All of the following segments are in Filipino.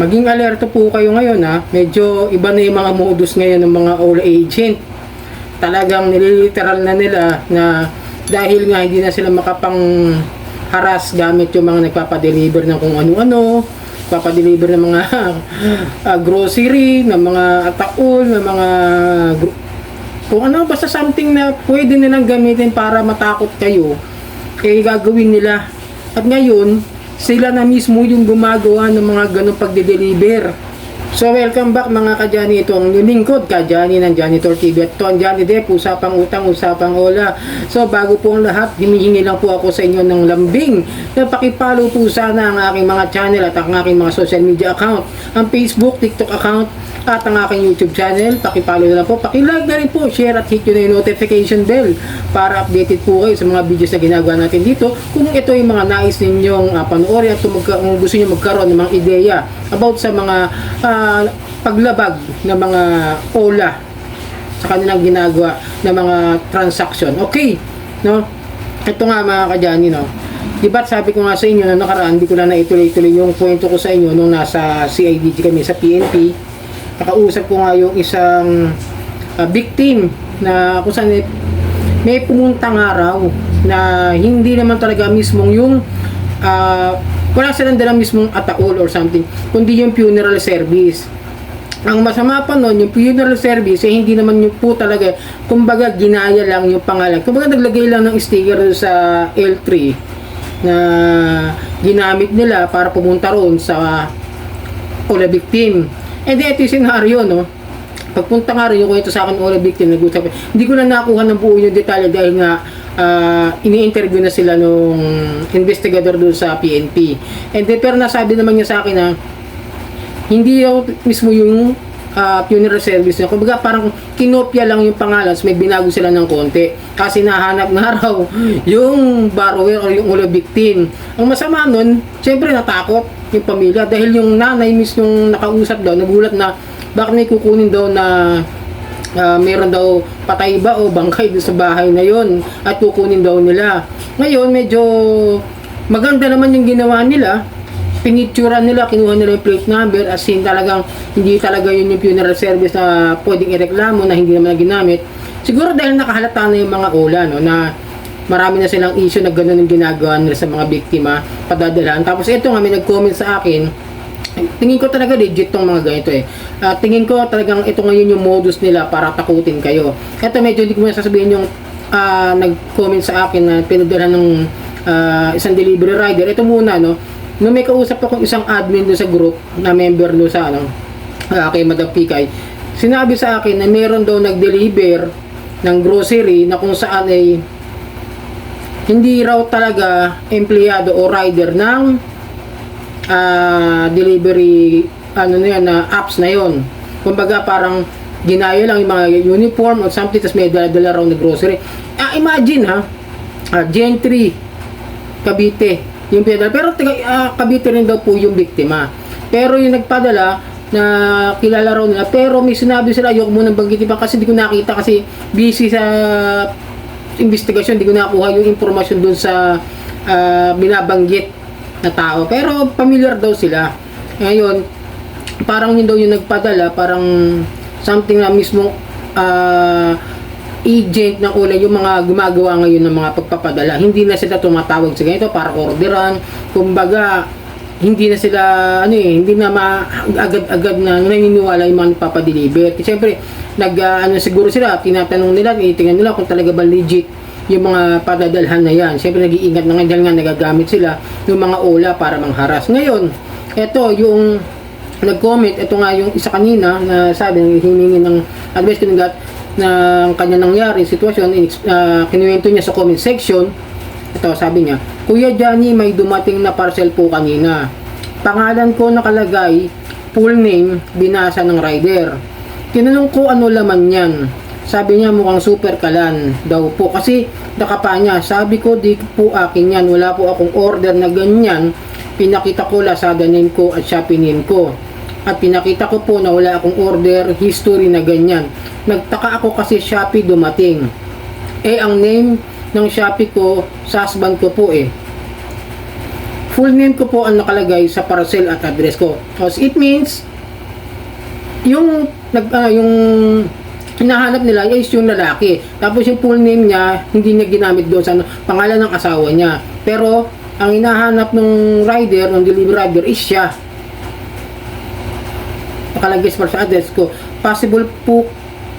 Maging alerto po kayo ngayon ha. Medyo iba na yung mga modus ngayon ng mga OLA agent. Talagang nililiteral na nila na dahil nga hindi na sila makapang haras gamit yung mga nagpapadeliver ng kung ano-ano, nagpapadeliver ng mga grocery, ng mga taul, ng mga kung ano, basta something na pwede nilang gamitin para matakot kayo, eh gagawin nila. At ngayon, sila na mismo yung gumagawa ng mga ganong pagde-deliver. So welcome back mga ka-Johnny, ito ang lingkod ka-Johnny ng Janitor TV at ito ang Johnny Depp, usapang utang, usapang ola. So bago po ang lahat, hinihingi lang po ako sa inyo ng lambing na pakipollow po sana ang aking mga channel at ang aking mga social media account, ang Facebook, TikTok account at ang aking YouTube channel. Pakipollow na lang po, pakilike na rin po, share at hit yun na yung notification bell para updated po kayo sa mga videos na ginagawa natin dito. Kung ito yung mga nais ninyong panoorin at kung gusto nyo magkaroon ng mga ideya about sa mga paglabag ng mga OLA sa kanilang ginagawa ng mga transaction. Okay, no? Ito nga mga ka-Johnny, no? Diba sabi ko nga sa inyo na nakaraan, hindi ko na naituloy-tuloy yung kwento ko sa inyo nung nasa CIDG kami sa PNP. Nakausap ko nga yung isang victim na kung saan may pumuntang araw na hindi naman talaga mismong yung wala silang dala mismong ataol or something, kundi yung funeral service. Ang masama pa nun, yung funeral service, eh, hindi naman yung po talaga, kumbaga ginaya lang yung pangalan. Kumbaga naglagay lang ng sticker sa L3 na ginamit nila para pumunta roon sa OLA victim. And then ito yung scenario, no? Pagpunta nga rin yung kwento sa akin OLA victim, nag-usap, hindi ko na nakuha ng buo yung detalye dahil nga ini-interview na sila nung investigador doon sa PNP. And then, pero nasabi naman niya sa akin na hindi yung mismo yung funeral service niya. Kumbaga parang kinopya lang yung pangalan, so may binago sila ng konti. Kasi nahanap nga raw yung borrower or yung OLA victim. Ang masama nun, syempre natakot yung pamilya dahil yung nanay mismo yung nakausap daw, nagulat na bakit may kukunin daw na meron daw patay ba o bangkay doon sa bahay na yon at kukunin daw nila. Ngayon medyo maganda naman yung ginawa nila, pinitsura nila, kinuha nila yung plate number as in talagang hindi talaga yun yung funeral service na pwedeng ireklamo na hindi naman na ginamit. Siguro dahil nakahalata na yung mga OLA, no, na marami na silang issue na gano'n yung ginagawa nila sa mga biktima, padadalaan. Tapos ito nga may nag-comment sa akin, tingin ko talaga legit tong mga ganito eh. Tingin ko talagang ito ngayon yung modus nila para takutin kayo. Ito medyo hindi ko muna sasabihin yung nag-comment sa akin na pinadala ng isang delivery rider. Ito muna, no. Nung may kausap akong isang admin doon sa group na member doon sa kay Madam Pikay, sinabi sa akin na meron daw nag-deliver ng grocery na kung saan ay hindi raw talaga empleyado o rider ng delivery apps na yon. Kumbaga parang ginaya lang yung mga uniform or something, tapos may dala-dala raw na grocery. Imagine Gentry Cavite yung pinadala, pero Cavite rin daw po yung biktima, pero yung nagpadala na kilala raw nila, pero may sinabi sila ayoko munang banggitin pa kasi di ko nakita kasi busy sa investigasyon, di ko nakuha yung informasyon dun sa binabanggit na tao, pero familiar daw sila. Ngayon parang yun daw yung nagpadala, parang something na mismo agent ng OLA yung mga gumagawa ngayon ng mga pagpapadala. Hindi na sila tumatawag sa ganito para orderan, kumbaga hindi na sila hindi na agad-agad na naniniwala yung mga nagpapadeliver. Kasi syempre siguro sila tinatanong nila, tingnan nila kung talaga ba legit yung mga padadalhan na yan. Siyempre nag-iingat na nga nga nagagamit sila ng mga OLA para mangharas. Ngayon, ito yung nag-comment, ito nga yung isa kanina na sabi, hiningi ng advice ko ng kanya nangyari sitwasyon, kinuwento niya sa comment section. Ito sabi niya, Kuya Johnny, may dumating na parcel po kanina. Pangalan ko nakalagay, full name, binasa ng rider. Tinanong ko ano laman yan. Sabi niya mukhang super kalan daw po kasi nakapa niya. Sabi ko di po akin yan, wala po akong order na ganyan. Pinakita ko Lazada name ko at Shopee name ko. At pinakita ko po na wala akong order history na ganyan. Nagtaka ako kasi Shopee dumating. Ang name ng Shopee ko sa husband ko po eh. full name ko po ang nakalagay sa parcel at address ko. So, it means, yung hinahanap nila is yung lalaki. Tapos yung full name niya, hindi niya ginamit doon sa pangalan ng asawa niya. Pero, ang hinahanap ng rider, ng delivery rider, is siya. Nakalagay sa address ko. Possible po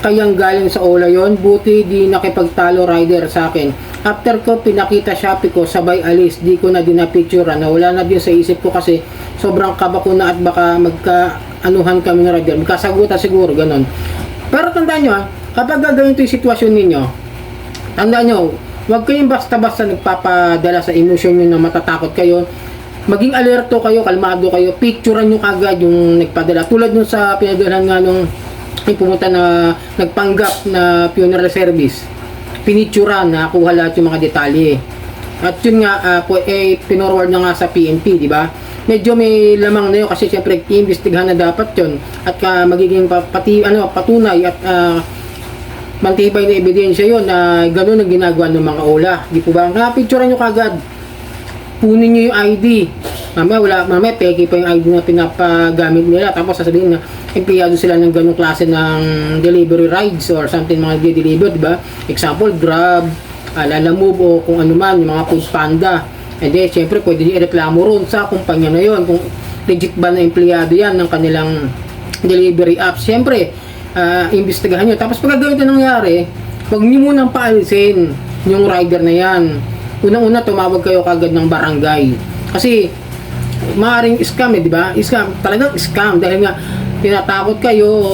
kayang galing sa Ola yon, buti di nakipagtalo rider sa akin. After ko pinakita Shopee ko, sabay alis, di ko na dinapicturean. Wala na din sa isip ko kasi sobrang kaba ko na at baka magkaanuhan kami ng rider. Magkasagutan siguro, ganun. Pero tandaan nyo kapag gagawin ito yung sitwasyon ninyo, tandaan nyo, huwag kayong basta-basta nagpapadala sa emosyon nyo na matatakot kayo. Maging alerto kayo, kalmado kayo, picturean nyo kagad yung nagpadala. Tulad nung sa pinadalahan nga nung yung pumunta na nagpanggap na funeral service, pinicturean, nakuha lahat yung mga detalye. At yun nga, pinorward na nga sa PNP, di ba? Medyo may lamang na yun kasi siyempre iimbestigahan na dapat yun at magiging patunay at mantibay na ebidensya yun na gano'n ang ginagawa ng mga Ola. Di po ba? Picturean nyo kagad. Punin nyo yung ID. Mamaya peke pa yung ID na pinapagamit nila. Tapos sasabihin na empleyado sila ng ganong klase ng delivery rides or something mga de-deliver, di ba? Example, Grab, Lalamove o kung ano man, yung mga Food Panda. And then, syempre, pwede nyo i-reklamo ron sa kumpanya na yon kung legit ba na empleyado yan ng kanilang delivery app. Syempre, imbestigahan nyo. Tapos pag ganito nangyari, huwag nyo munang paalisin yung rider na yan. Unang-una, tumawag kayo kagad ng barangay. Kasi, maaaring scam di ba? Scam, talagang scam. Dahil nga, tinatakot kayo o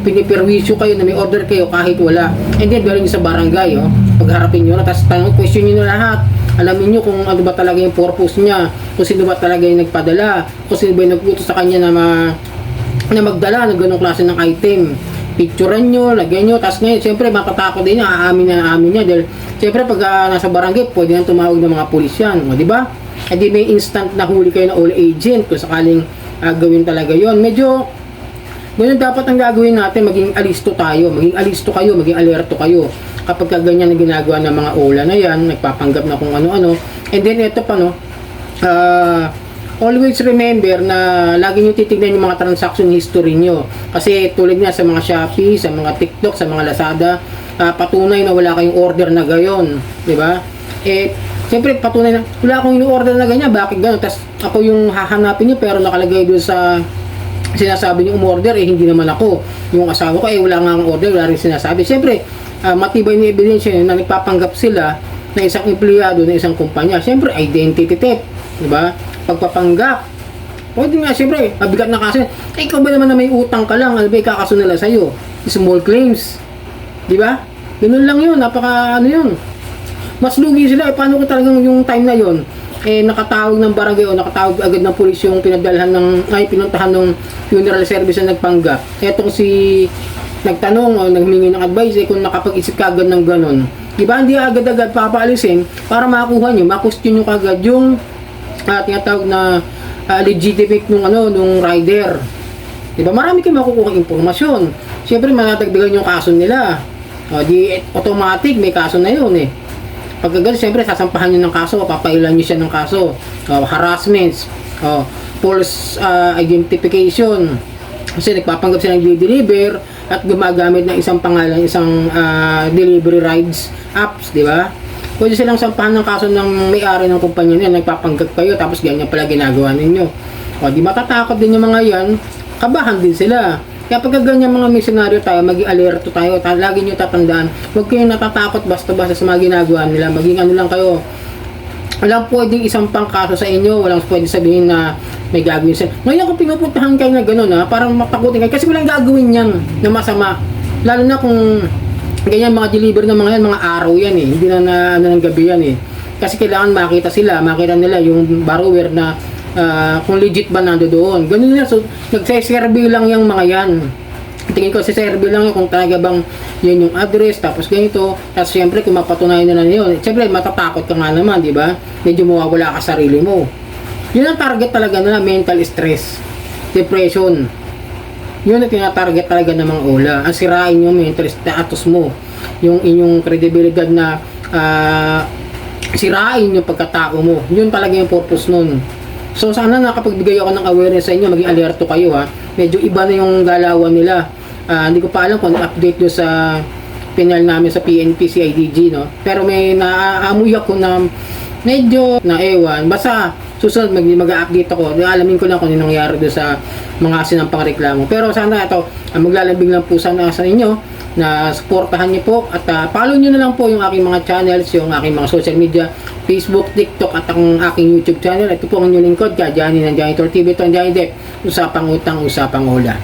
pinipirwisyo kayo na may order kayo kahit wala. And then, galing sa barangay, pagharapin nyo na. Tapos, question nyo na lahat. Alamin nyo kung ano ba talaga yung purpose niya. Kung sino ba talaga yung nagpadala. Kung sino ba yung nagputo sa kanya na magdala ng ganong klase ng item. Picturean nyo, lagyan nyo, tapos ngayon, siyempre, matatakot din niya, aamin niya, dahil, siyempre, pag nasa barangay, pwede nang tumawag ng mga pulis yan, di ba? E di may instant na huli kayo ng all agent, kung sakaling gawin talaga yon. Medyo, ganun dapat ang gagawin natin, maging alisto tayo, maging alerto kayo, kapag ganyan na ginagawa ng mga Ola na yan, nagpapanggap na kung ano-ano, and then, ito pa, always remember na lagi nyo titignan yung mga transaction history nyo. Kasi tulad nga sa mga Shopee, sa mga TikTok, sa mga Lazada, patunay na wala kayong order na gayon. Diba? Siyempre patunay na wala akong order na ganyan. Bakit gano'n? Tapos ako yung hahanapin nyo pero nakalagay doon sa sinasabi nyo umorder, hindi naman ako. Yung asawa ko, wala nga ang order, wala rin sinasabi. Siyempre, matibay na ebidensya na nagpapanggap sila na isang empleyado ng isang kumpanya. Siyempre, identity theft. Diba? Pagpapanggap. Pwede nga, siyempre, mabigat na kaso. Ikaw ba naman na may utang ka lang, ano ba ikakaso nila sa'yo? Small claims. Di ba? Ganun lang yun, yun. Mas lugi sila, paano ko talagang yung time na yun? Nakatawag ng barangay o nakatawag agad ng pulis yung pinuntahan ng funeral service na nagpanggap. Etong si nagtanong o naghumingi ng advice, kung nakapag-isip ka agad ng ganun. Di ba? Hindi agad-agad papaalisin para makakuha nyo, makustyon nyo kagad yung tinatawag na legitimate nung rider. Diba? Marami kayong makukuha impormasyon. Siyempre, matagdagan yung kaso nila. Di automatic, may kaso na yun Pagkagal, siyempre, sasampahan nyo ng kaso, papailan nyo siya ng kaso. Harassments, false identification. Kasi nagpapanggap sila ng deliver at gumagamit ng isang pangalan, isang delivery rides apps, di ba? Pwede silang sampahan ng kaso ng may-ari ng kumpanya niya, nagpapanggap kayo, tapos ganyan pala ginagawa ninyo. Di matatakot din yung mga yan, kabahan din sila. Kaya pagka ganyan mga may senaryo tayo, maging alerto tayo, lagi nyo tatandaan, huwag kayong natatakot basta-basta sa mga ginagawa nila, maging ano lang kayo. Walang pwedeng isang pang kaso sa inyo, walang pwedeng sabihin na may gagawin sila. Ngayon kung pinupuntahan kayo na gano'n parang matakutin kayo, kasi walang gagawin yan na masama. Lalo na kung ganyan mga deliver ng mga yan, mga araw yan hindi na ng gabi yan Kasi kailangan makita nila yung borrower na kung legit ba nando doon. Ganun na, so nagse-survey lang yung mga yan. Tingin ko, survey lang kung talaga bang yan yung address, tapos ganito, tapos syempre kung mapatunayan na yun, syempre matatakot ka nga naman, di ba? Medyo mawawala ka sarili mo. Yun ang target talaga na mental stress, depression. Yun ang tinatarget talaga ng mga Ola. Ang sirain yung mental status mo, yung inyong kredibilidad na sirain yung pagkatao mo. Yun talaga yung purpose nun. So sana nakapagbigay ako ng awareness sa inyo, maging alerto kayo ha. Medyo iba na yung galawan nila. Hindi ko pa alam kung update do sa pinal namin sa PNP CIDG, no. Pero may naaamoy ako na medyo na ewan. Basta susunod mag-update ako. Alamin ko lang kung ano nangyari do sa mga sinampang reklamo. Pero sana ito, maglalambing lang po sana sa inyo na supportahan niyo po at follow niyo na lang po yung aking mga channels, yung aking mga social media, Facebook, TikTok at ang aking YouTube channel. Ito po ang inyong lingkod, Johnny ng Janitor TV. Ito ang Johnny Depp, usapang utang, usapang ula.